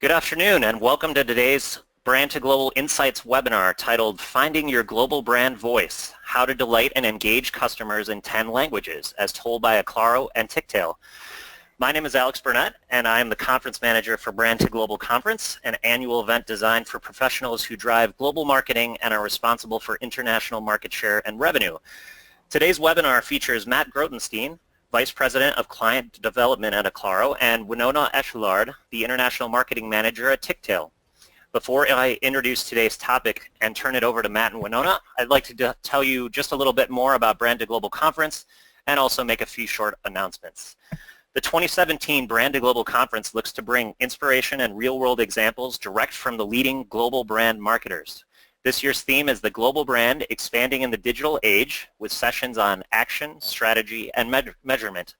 Good afternoon and welcome to today's Brand2Global Insights webinar titled Finding Your Global Brand Voice, How to Delight and Engage Customers in 10 Languages, as told by Acclaro and Tictail. My name is Alex Burnett and I am the Conference Manager for Brand2Global Conference, an annual event designed for professionals who drive global marketing and are responsible for international market share and revenue. Today's webinar features Matt Grotenstein, Vice President of Client Development at Acclaro, and Wenonah Echelard, the International Marketing Manager at Tictail. Before I introduce today's topic and turn it over to Matt and Wenonah, I'd like to tell you just a little bit more about Brand2Global Conference and also make a few short announcements. The 2017 Brand2Global Conference looks to bring inspiration and real-world examples direct from the leading global brand marketers. This year's theme is the global brand expanding in the digital age, with sessions on action, strategy, and measurement.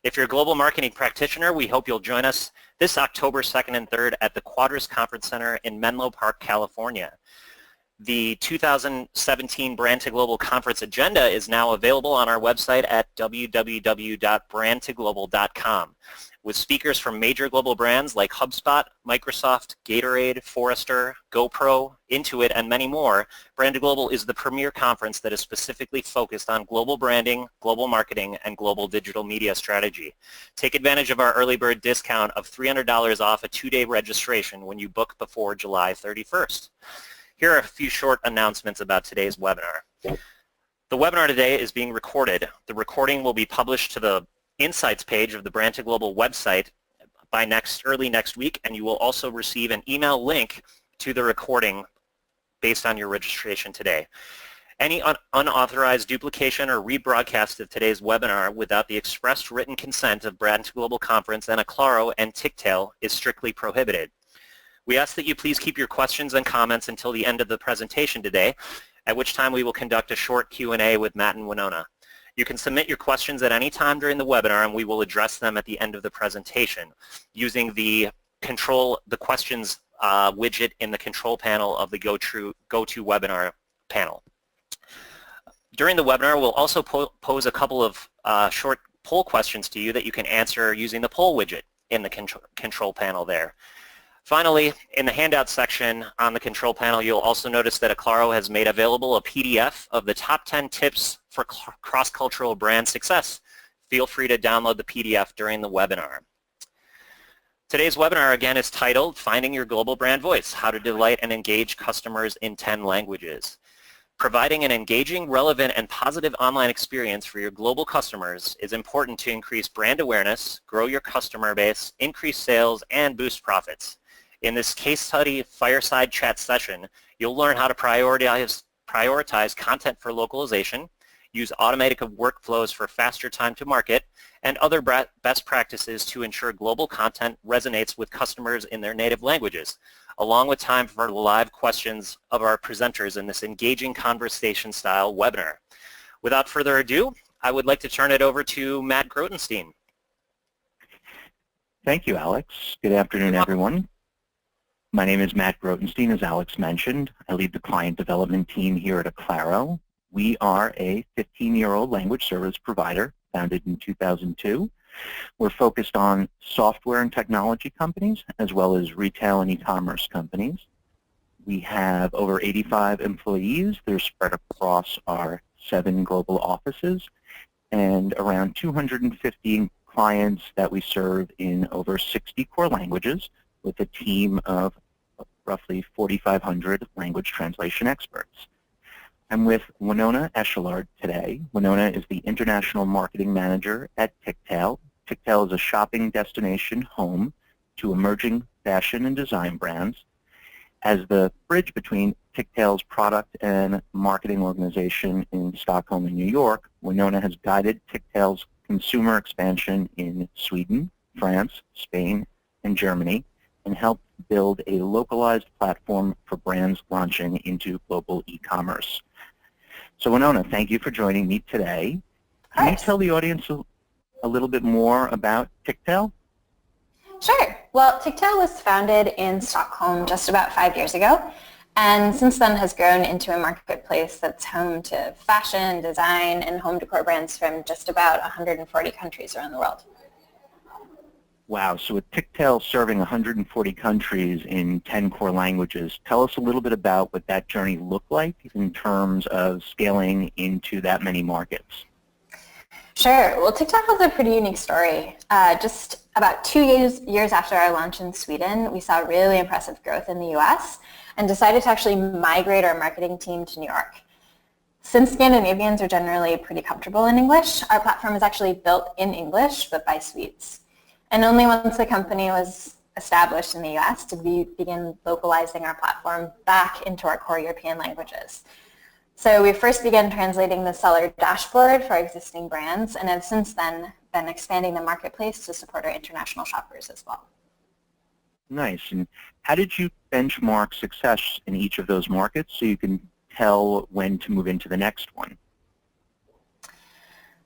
If you're a global marketing practitioner, we hope you'll join us this October 2nd and 3rd at the Quadras Conference Center in Menlo Park, California. The 2017 Brand2Global Conference agenda is now available on our website at www.brand2global.com, with speakers from major global brands like HubSpot, Microsoft, Gatorade, Forrester, GoPro, Intuit, and many more. Brand2Global is the premier conference that is specifically focused on global branding, global marketing, and global digital media strategy. Take advantage of our early bird discount of $300 off a 2-day registration when you book before July 31st. Here are a few short announcements about today's webinar. The webinar today is being recorded. The recording will be published to the Insights page of the Brand2Global website by early next week, and you will also receive an email link to the recording based on your registration today. Any unauthorized duplication or rebroadcast of today's webinar without the expressed written consent of Brand2Global Conference and Acclaro and Tictail is strictly prohibited. We ask that you please keep your questions and comments until the end of the presentation today, at which time we will conduct a short Q&A with Matt and Wenonah. You can submit your questions at any time during the webinar, and we will address them at the end of the presentation using the questions widget in the control panel of the GoToWebinar panel. During the webinar, we'll also pose a couple of short poll questions to you that you can answer using the poll widget in the control panel there. Finally, in the handout section on the control panel, you'll also notice that Acclaro has made available a PDF of the top 10 tips for cross-cultural brand success. Feel free to download the PDF during the webinar. Today's webinar again is titled Finding Your Global Brand Voice, How to Delight and Engage Customers in 10 Languages. Providing an engaging, relevant, and positive online experience for your global customers is important to increase brand awareness, grow your customer base, increase sales, and boost profits. In this case study fireside chat session, you'll learn how to prioritize content for localization, use automated workflows for faster time to market, and other best practices to ensure global content resonates with customers in their native languages, along with time for live questions of our presenters in this engaging conversation-style webinar. Without further ado, I would like to turn it over to Matt Grotenstein. Thank you, Alex. Good afternoon, everyone. My name is Matt Grotenstein, as Alex mentioned. I lead the client development team here at Acclaro. We are a 15-year-old language service provider founded in 2002. We're focused on software and technology companies as well as retail and e-commerce companies. We have over 85 employees. They're spread across our 7 global offices and around 250 clients that we serve in over 60 core languages with a team of roughly 4,500 language translation experts. I'm with Wenonah Echelard today. Wenonah is the International Marketing Manager at Tictail. Tictail is a shopping destination home to emerging fashion and design brands. As the bridge between Tictail's product and marketing organization in Stockholm and New York, Wenonah has guided Tictail's consumer expansion in Sweden, France, Spain, and Germany, and helped build a localized platform for brands launching into global e-commerce. So Wenonah, thank you for joining me today. Can you tell the audience a little bit more about Tictail? Sure. Well, Tictail was founded in Stockholm just about 5 years ago, and since then has grown into a marketplace that's home to fashion, design, and home decor brands from just about 140 countries around the world. Wow, so with Tictail serving 140 countries in 10 core languages, tell us a little bit about what that journey looked like in terms of scaling into that many markets. Sure. Well, Tictail has a pretty unique story. Just about 2 years after our launch in Sweden, we saw really impressive growth in the US and decided to actually migrate our marketing team to New York. Since Scandinavians are generally pretty comfortable in English, our platform is actually built in English, but by Swedes. And only once the company was established in the US did we begin localizing our platform back into our core European languages. So we first began translating the seller dashboard for our existing brands and have since then been expanding the marketplace to support our international shoppers as well. Nice. And how did you benchmark success in each of those markets so you can tell when to move into the next one?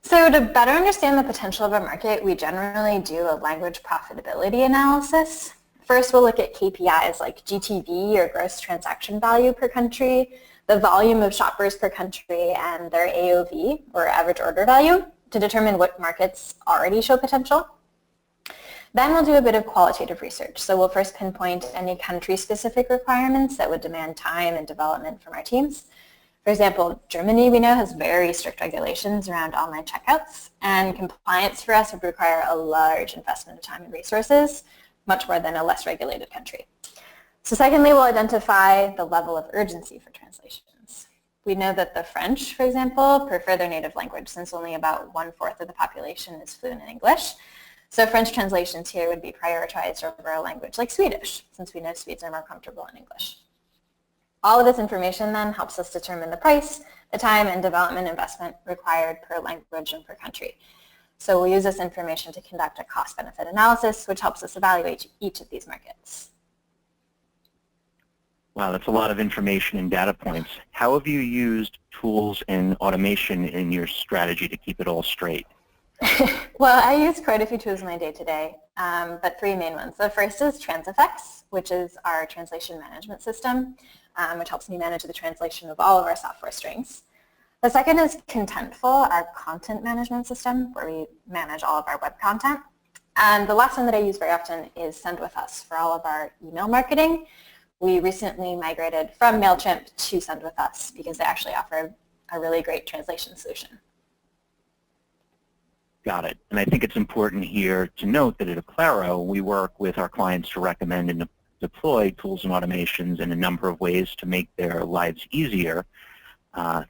So to better understand the potential of a market, we generally do a language profitability analysis. First, we'll look at KPIs like GTV or gross transaction value per country, the volume of shoppers per country, and their AOV or average order value to determine what markets already show potential. Then we'll do a bit of qualitative research. So we'll first pinpoint any country-specific requirements that would demand time and development from our teams. For example, Germany, we know, has very strict regulations around online checkouts, and compliance for us would require a large investment of time and resources, much more than a less regulated country. So secondly, we'll identify the level of urgency for translations. We know that the French, for example, prefer their native language since only about 1/4 of the population is fluent in English. So French translations here would be prioritized over a language like Swedish, since we know Swedes are more comfortable in English. All of this information then helps us determine the price, the time, and development investment required per language and per country. So we'll use this information to conduct a cost-benefit analysis, which helps us evaluate each of these markets. Wow, that's a lot of information and data points. How have you used tools and automation in your strategy to keep it all straight? Well, I use quite a few tools in my day-to-day, but three main ones. The first is TransFX, which is our translation management system, which helps me manage the translation of all of our software strings. The second is Contentful, our content management system, where we manage all of our web content. And the last one that I use very often is Send With Us for all of our email marketing. We recently migrated from MailChimp to Send With Us because they actually offer a really great translation solution. Got it. And I think it's important here to note that at Acclaro, we work with our clients to recommend and deploy tools and automations in a number of ways to make their lives easier.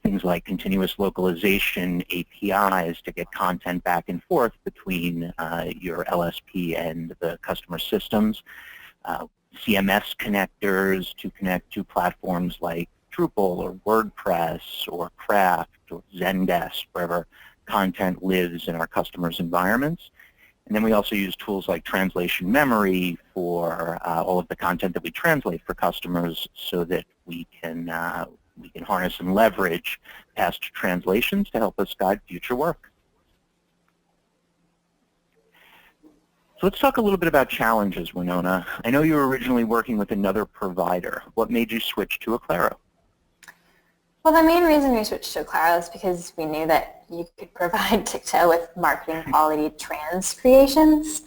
Things like continuous localization, APIs to get content back and forth between your LSP and the customer systems, CMS connectors to connect to platforms like Drupal or WordPress or Craft or Zendesk, wherever content lives in our customers' environments. And then we also use tools like translation memory for all of the content that we translate for customers so that we can harness and leverage past translations to help us guide future work. So let's talk a little bit about challenges, Wenonah. I know you were originally working with another provider. What made you switch to Acclaro? Well, the main reason we switched to Acclaro is because we knew that you could provide Tictail with marketing quality trans creations.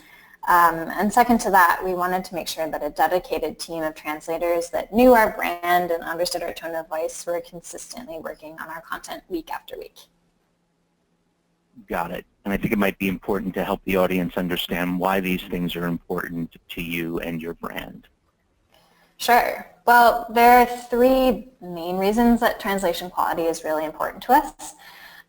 And second to that, we wanted to make sure that a dedicated team of translators that knew our brand and understood our tone of voice were consistently working on our content week after week. Got it. And I think it might be important to help the audience understand why these things are important to you and your brand. Sure. Well, there are three main reasons that translation quality is really important to us.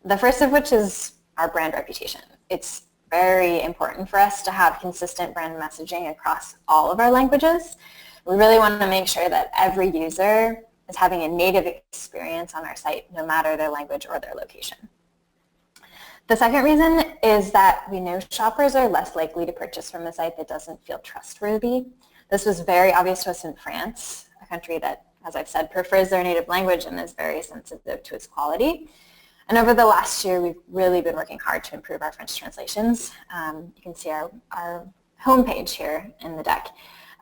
The first of which is our brand reputation. It's very important for us to have consistent brand messaging across all of our languages. We really want to make sure that every user is having a native experience on our site, no matter their language or their location. The second reason is that we know shoppers are less likely to purchase from a site that doesn't feel trustworthy. This was very obvious to us in France, a country that, as I've said, prefers their native language and is very sensitive to its quality. And over the last year, we've really been working hard to improve our French translations. You can see our homepage here in the deck.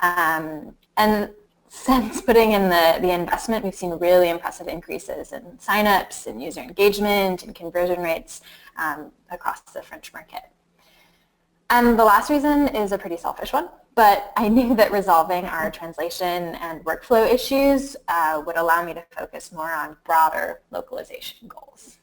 And since putting in the investment, we've seen really impressive increases in signups and user engagement and conversion rates across the French market. And the last reason is a pretty selfish one, but I knew that resolving our translation and workflow issues would allow me to focus more on broader localization goals.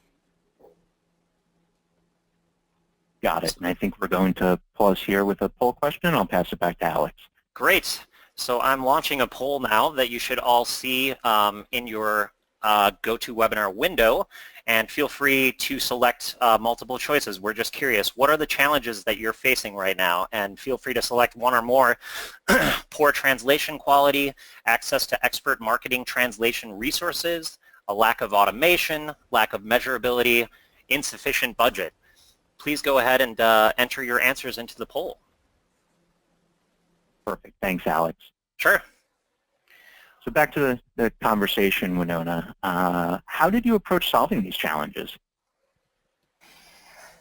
Got it. And I think we're going to pause here with a poll question. I'll pass it back to Alex. Great. So I'm launching a poll now that you should all see in your GoToWebinar window, and feel free to select multiple choices. We're just curious, what are the challenges that you're facing right now? And feel free to select one or more. Poor translation quality, access to expert marketing translation resources, a lack of automation, lack of measurability, insufficient budget. Please go ahead and enter your answers into the poll. Perfect. Thanks, Alex. Sure. So back to the conversation, Wenonah. How did you approach solving these challenges?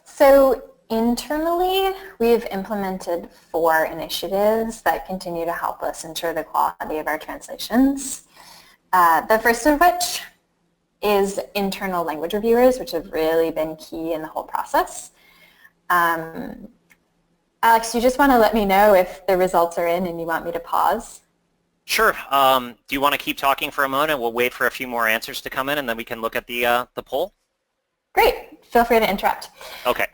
So internally, we've implemented 4 initiatives that continue to help us ensure the quality of our translations. The first of which is internal language reviewers, which have really been key in the whole process. Alex, you just want to let me know if the results are in and you want me to pause? Sure. Do you want to keep talking for a moment? We'll wait for a few more answers to come in, and then we can look at the poll. Great. Feel free to interrupt. Okay.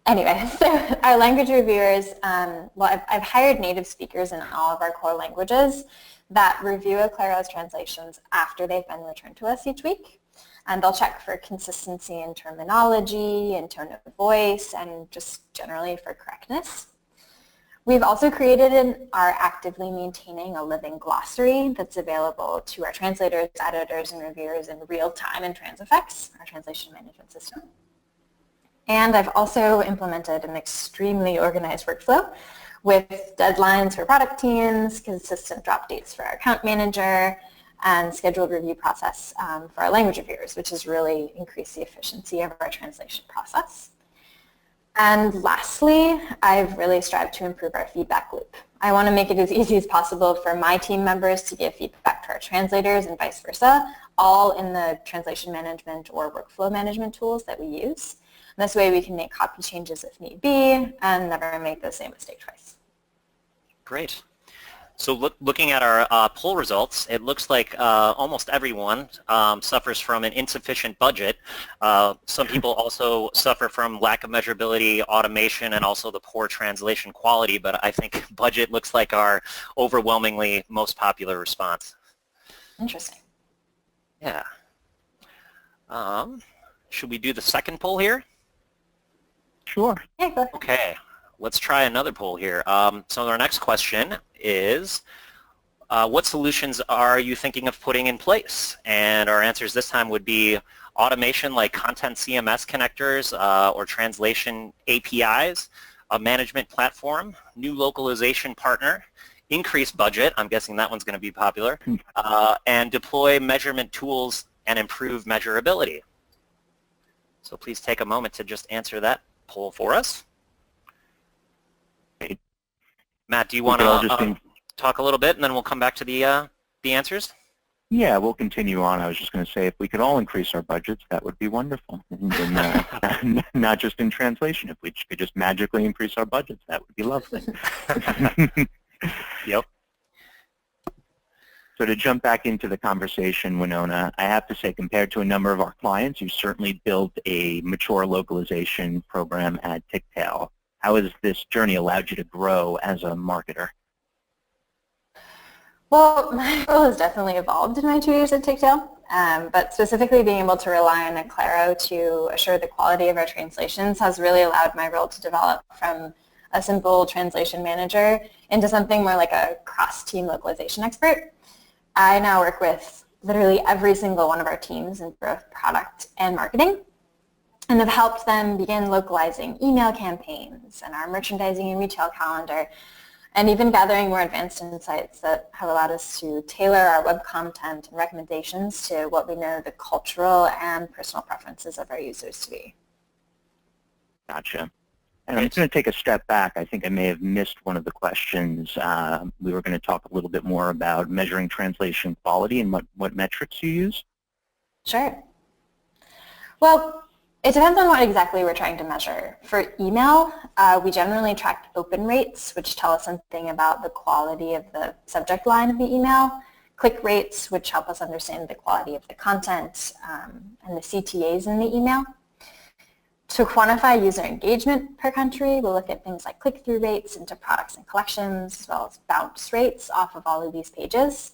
Anyway, so our language reviewers, well, I've hired native speakers in all of our core languages that review Acclaro's translations after they've been returned to us each week. And they'll check for consistency in terminology and tone of voice and just generally for correctness. We've also created and are actively maintaining a living glossary that's available to our translators, editors, and reviewers in real time in Transifex, our translation management system. And I've also implemented an extremely organized workflow with deadlines for product teams, consistent drop dates for our account manager, and scheduled review process for our language reviewers, which has really increased the efficiency of our translation process. And lastly, I've really strived to improve our feedback loop. I want to make it as easy as possible for my team members to give feedback to our translators and vice versa, all in the translation management or workflow management tools that we use. And this way we can make copy changes if need be and never make the same mistake twice. Great. So looking at our poll results, it looks like almost everyone suffers from an insufficient budget. Some people also suffer from lack of measurability, automation, and also the poor translation quality, but I think budget looks like our overwhelmingly most popular response. Interesting. Yeah. Should we do the second poll here? Sure. Yeah, go ahead. Okay. Let's try another poll here. So our next question is, what solutions are you thinking of putting in place? And our answers this time would be automation like content CMS connectors or translation APIs, a management platform, new localization partner, increased budget, I'm guessing that one's going to be popular, and deploy measurement tools and improve measurability. So please take a moment to just answer that poll for us. Matt, do you want to talk a little bit, and then we'll come back to the answers? Yeah, we'll continue on. I was just going to say, if we could all increase our budgets, that would be wonderful. And not just in translation. If we could just magically increase our budgets, that would be lovely. Yep. So to jump back into the conversation, Wenonah, I have to say, compared to a number of our clients, you certainly built a mature localization program at Tictail. How has this journey allowed you to grow as a marketer? Well, my role has definitely evolved in my 2 years at Tictail, but specifically being able to rely on Acclaro to assure the quality of our translations has really allowed my role to develop from a simple translation manager into something more like a cross-team localization expert. I now work with literally every single one of our teams in both product and marketing, and have helped them begin localizing email campaigns and our merchandising and retail calendar, and even gathering more advanced insights that have allowed us to tailor our web content and recommendations to what we know the cultural and personal preferences of our users to be. Gotcha. And I'm just going to take a step back. I think I may have missed one of the questions. We were going to talk a little bit more about measuring translation quality and what metrics you use. Sure. Well, It depends on what exactly we're trying to measure. For email, we generally track open rates, which tell us something about the quality of the subject line of the email, click rates, which help us understand the quality of the content, and the CTAs in the email. To quantify user engagement per country, we'll look at things like click-through rates into products and collections, as well as bounce rates off of all of these pages.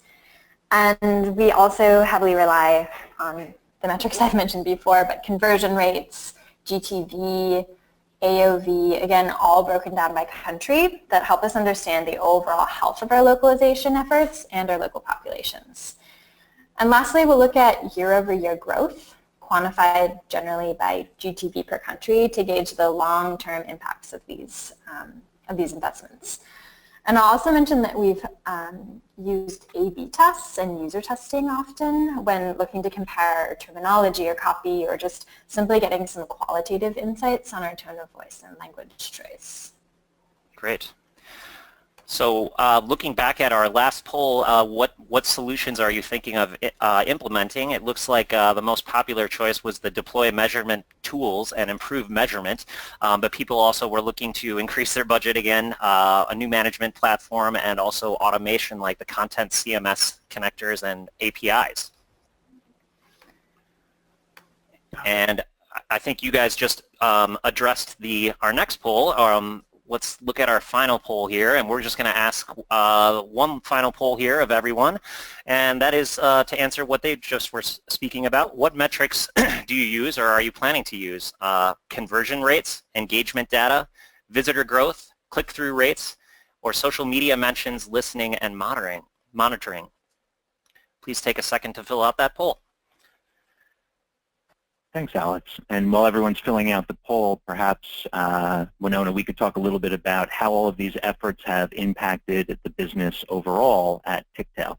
And we also heavily rely on the metrics I've mentioned before, but conversion rates, GTV, AOV, again, all broken down by country that help us understand the overall health of our localization efforts and our local populations. And lastly, we'll look at year-over-year growth, quantified generally by GTV per country to gauge the long-term impacts of these investments. And I'll also mention that we've used A/B tests and user testing often when looking to compare terminology or copy or just simply getting some qualitative insights on our tone of voice and language choice. Great. So looking back at our last poll, what solutions are you thinking of implementing? It looks like the most popular choice was the deploy measurement tools and improve measurement, but people also were looking to increase their budget again, a new management platform, and also automation like the content CMS connectors and APIs. And I think you guys just addressed our next poll. Let's look at our final poll here, and we're just going to ask one final poll here of everyone, and that is to answer what they just were speaking about. What metrics do you use or are you planning to use? Conversion rates, engagement data, visitor growth, click-through rates, or social media mentions, listening, and monitoring? Please take a second to fill out that poll. Thanks, Alex. And while everyone's filling out the poll, perhaps, Wenonah, we could talk a little bit about how all of these efforts have impacted the business overall at Tictail.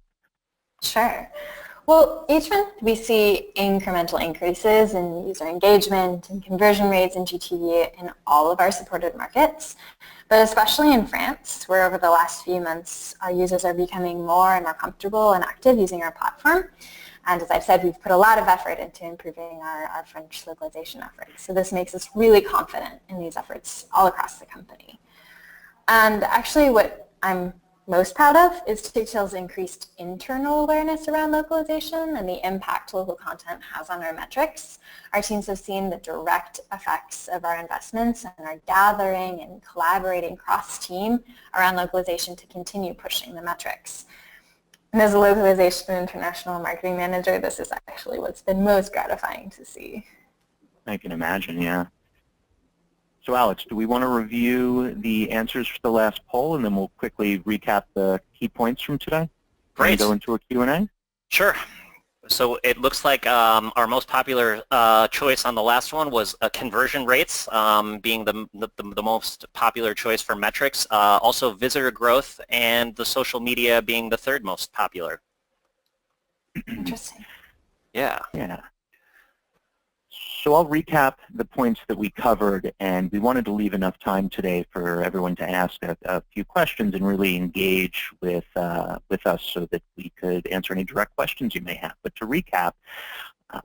Sure. Well, each month we see incremental increases in user engagement and conversion rates and GTV in all of our supported markets, but especially in France, where over the last few months our users are becoming more and more comfortable and active using our platform. And as I've said, we've put a lot of effort into improving our French localization efforts. So this makes us really confident in these efforts all across the company. And actually what I'm most proud of is Tictail's increased internal awareness around localization and the impact local content has on our metrics. Our teams have seen the direct effects of our investments and are gathering and collaborating cross-team around localization to continue pushing the metrics. And as a localization and international marketing manager, this is actually what's been most gratifying to see. I can imagine, yeah. So Alex, do we want to review the answers for the last poll, and then we'll quickly recap the key points from today? Great. And go into a Q&A? Sure. So it looks like our most popular choice on the last one was conversion rates being the most popular choice for metrics. Also visitor growth and the social media being the third most popular. Interesting. Yeah. Yeah. So I'll recap the points that we covered, and we wanted to leave enough time today for everyone to ask a few questions and really engage with us so that we could answer any direct questions you may have. But to recap,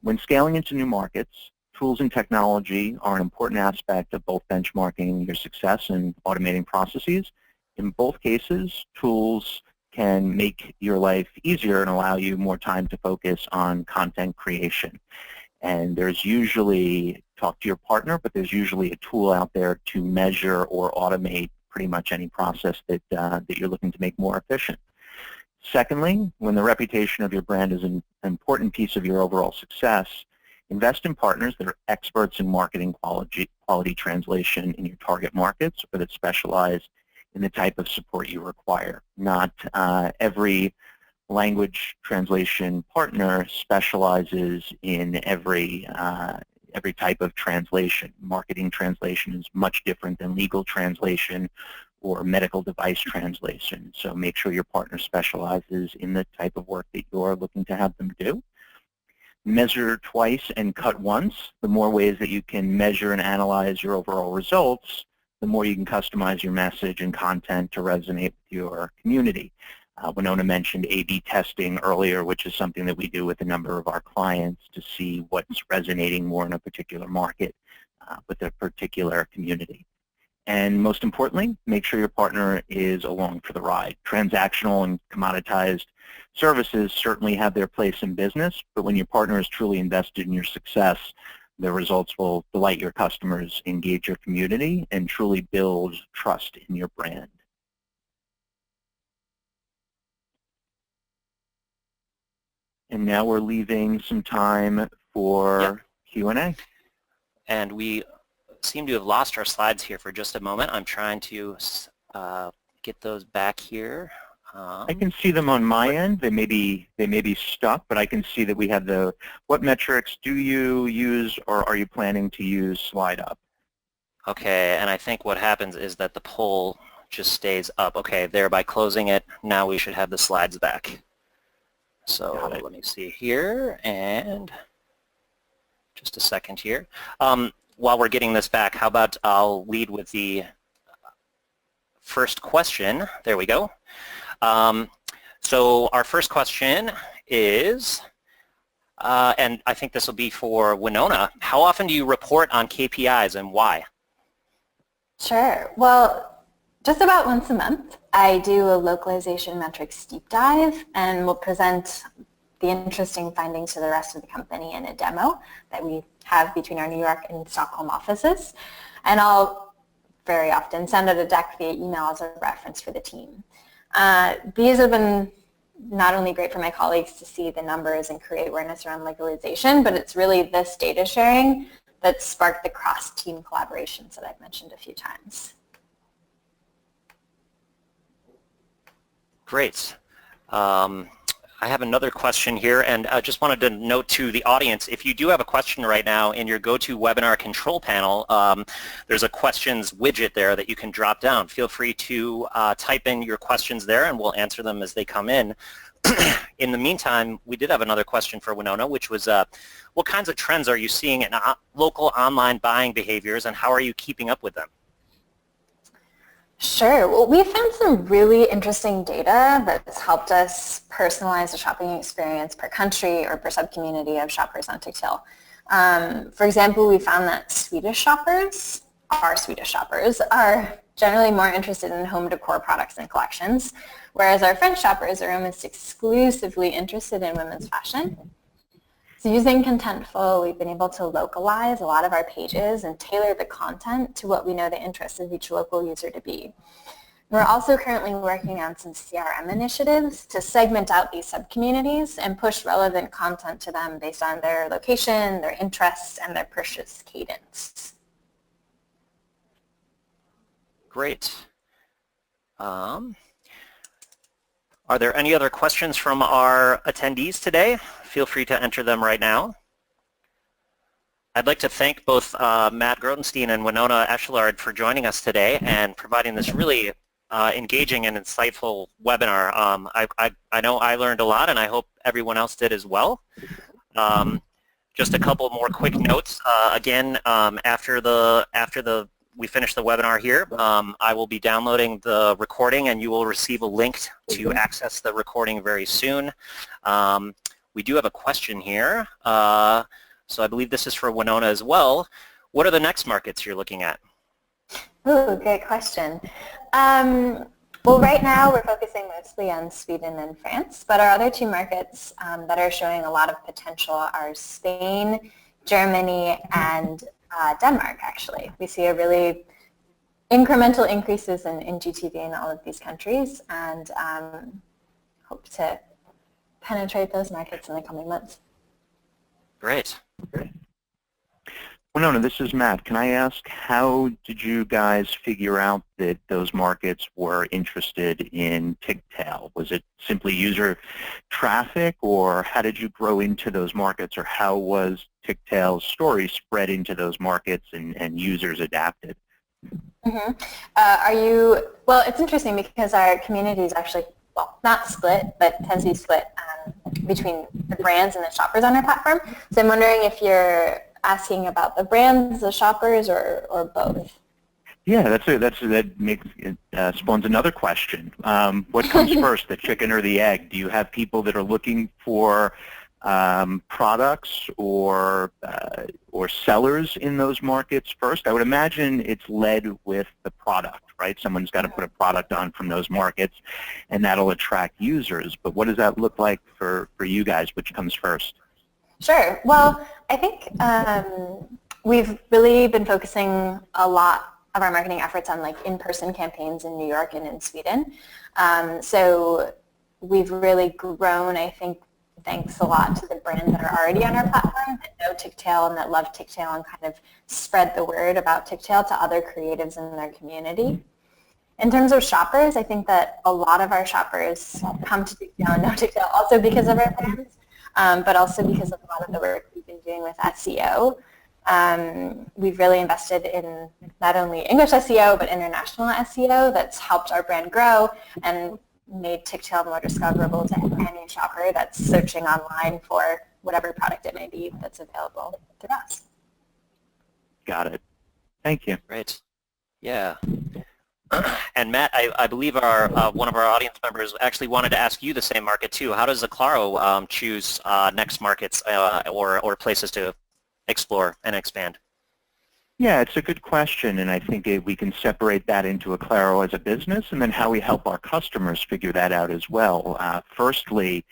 when scaling into new markets, tools and technology are an important aspect of both benchmarking your success and automating processes. In both cases, tools can make your life easier and allow you more time to focus on content creation. And there's usually, talk to your partner, but there's usually a tool out there to measure or automate pretty much any process that you're looking to make more efficient. Secondly, when the reputation of your brand is an important piece of your overall success, invest in partners that are experts in marketing quality translation in your target markets or that specialize in the type of support you require. Not every language translation partner specializes in every type of translation. Marketing translation is much different than legal translation or medical device translation. So make sure your partner specializes in the type of work that you're looking to have them do. Measure twice and cut once. The more ways that you can measure and analyze your overall results, the more you can customize your message and content to resonate with your community. Wenonah mentioned A/B testing earlier, which is something that we do with a number of our clients to see what's resonating more in a particular market with a particular community. And most importantly, make sure your partner is along for the ride. Transactional and commoditized services certainly have their place in business, but when your partner is truly invested in your success, the results will delight your customers, engage your community, and truly build trust in your brand. And now we're leaving some time for Q&A. And we seem to have lost our slides here for just a moment. I'm trying to get those back here. I can see them on my end. They may be stuck, but I can see that we have the what metrics do you use or are you planning to use slide up. Okay, and I think what happens is that the poll just stays up. Okay, there, by closing it, now we should have the slides back. So let me see here, and just a second here. While we're getting this back, how about I'll lead with the first question. There we go. So our first question is, and I think this will be for Wenonah, how often do you report on KPIs and why? Sure. Well, just about once a month, I do a localization metrics deep dive and will present the interesting findings to the rest of the company in a demo that we have between our New York and Stockholm offices. And I'll very often send out a deck via email as a reference for the team. These have been not only great for my colleagues to see the numbers and create awareness around localization, but it's really this data sharing that sparked the cross-team collaborations that I've mentioned a few times. Great. I have another question here, and I just wanted to note to the audience, if you do have a question right now in your GoToWebinar control panel, there's a questions widget there that you can drop down. Feel free to type in your questions there, and we'll answer them as they come in. In the meantime, we did have another question for Wenonah, which was, what kinds of trends are you seeing in local online buying behaviors, and how are you keeping up with them? Sure. Well, we found some really interesting data that's helped us personalize the shopping experience per country or per subcommunity of shoppers on Tictail. For example, we found that Swedish shoppers are generally more interested in home decor products and collections, whereas our French shoppers are almost exclusively interested in women's fashion. So using Contentful, we've been able to localize a lot of our pages and tailor the content to what we know the interests of each local user to be. We're also currently working on some CRM initiatives to segment out these subcommunities and push relevant content to them based on their location, their interests, and their purchase cadence. Great. Are there any other questions from our attendees today? Feel free to enter them right now. I'd like to thank both Matt Grotenstein and Wenonah Echelard for joining us today and providing this really engaging and insightful webinar. I know I learned a lot, and I hope everyone else did as well. Just a couple more quick notes. Again, after we finish the webinar here, I will be downloading the recording, and you will receive a link to access the recording very soon. We do have a question here, so I believe this is for Wenonah as well. What are the next markets you're looking at? Ooh, great question. Well, right now we're focusing mostly on Sweden and France, but our other two markets that are showing a lot of potential are Spain, Germany, and Denmark, actually. We see a really incremental increases in GTV in all of these countries, and hope to penetrate those markets in the coming months. Great. Wenonah, this is Matt. Can I ask, how did you guys figure out that those markets were interested in Tictail? Was it simply user traffic, or how did you grow into those markets, or how was Tictail's story spread into those markets and users adapted? Mm-hmm. Well, it's interesting because our community is actually, well, not split, but tends to be split between the brands and the shoppers on our platform. So I'm wondering if you're asking about the brands, the shoppers, or both? Yeah, that makes it spawns another question. What comes first, the chicken or the egg? Do you have people that are looking for products or sellers in those markets first? I would imagine it's led with the product, right? Someone's got to put a product on from those markets, and that'll attract users. But what does that look like for you guys? Which comes first? Sure. Well, I think we've really been focusing a lot of our marketing efforts on like in-person campaigns in New York and in Sweden. So we've really grown, I think, thanks a lot to the brands that are already on our platform that know Tictail and that love Tictail and kind of spread the word about Tictail to other creatives in their community. In terms of shoppers, I think that a lot of our shoppers come to Tictail and know Tictail also because of our brands, but also because of a lot of the work we've been doing with SEO. We've really invested in not only English SEO, but international SEO that's helped our brand grow and made Tictail more discoverable to any shopper that's searching online for whatever product it may be that's available through us. Got it. Thank you. Great. Yeah. And Matt, I believe our one of our audience members actually wanted to ask you the same market too. How does Acclaro choose next markets or places to explore and expand? Yeah, it's a good question, and I think we can separate that into Acclaro as a business and then how we help our customers figure that out as well. Firstly,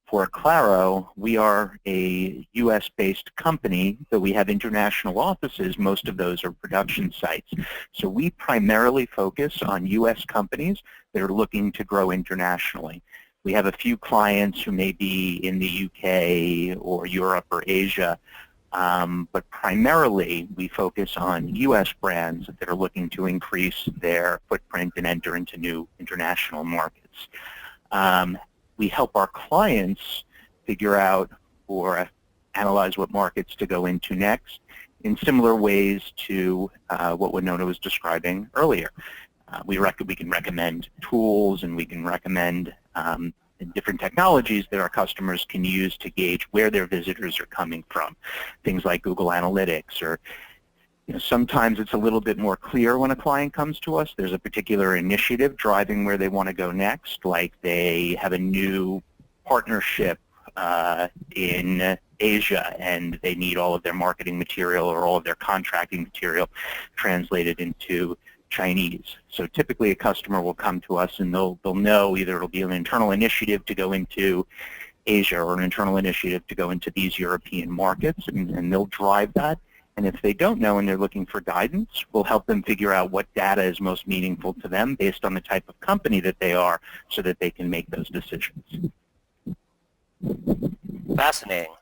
for Acclaro, we are a U.S.-based company, but we have international offices. Most of those are production sites. So we primarily focus on U.S. companies that are looking to grow internationally. We have a few clients who may be in the U.K. or Europe or Asia, but primarily we focus on U.S. brands that are looking to increase their footprint and enter into new international markets. We help our clients figure out or analyze what markets to go into next in similar ways to what Wenonah was describing earlier. We can recommend tools and we can recommend different technologies that our customers can use to gauge where their visitors are coming from. Things like Google Analytics, or sometimes it's a little bit more clear when a client comes to us. There's a particular initiative driving where they want to go next, like they have a new partnership in Asia and they need all of their marketing material or all of their contracting material translated into Chinese. So typically a customer will come to us and they'll know either it'll be an internal initiative to go into Asia or an internal initiative to go into these European markets, and they'll drive that. And if they don't know and they're looking for guidance, we'll help them figure out what data is most meaningful to them based on the type of company that they are so that they can make those decisions. Fascinating.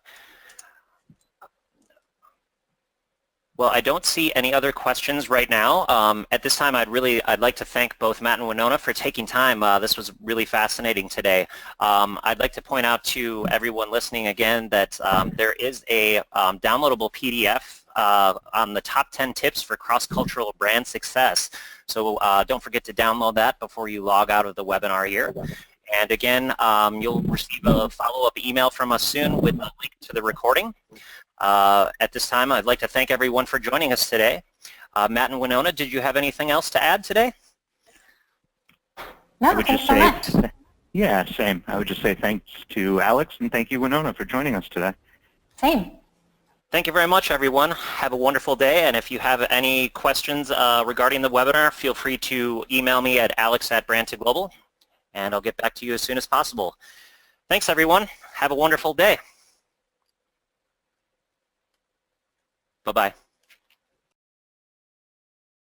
Well, I don't see any other questions right now. At this time, I'd like to thank both Matt and Wenonah for taking time. This was really fascinating today. I'd like to point out to everyone listening again that there is a downloadable PDF on the top 10 tips for cross-cultural brand success. So don't forget to download that before you log out of the webinar here. And again, you'll receive a follow-up email from us soon with a link to the recording. At this time, I'd like to thank everyone for joining us today. Matt and Wenonah, did you have anything else to add today? No, I would just say, yeah, same. I would just say thanks to Alex and thank you, Wenonah, for joining us today. Same. Thank you very much, everyone. Have a wonderful day, and if you have any questions regarding the webinar, feel free to email me at alex@Brand2Global, and I'll get back to you as soon as possible. Thanks, everyone. Have a wonderful day. Bye-bye.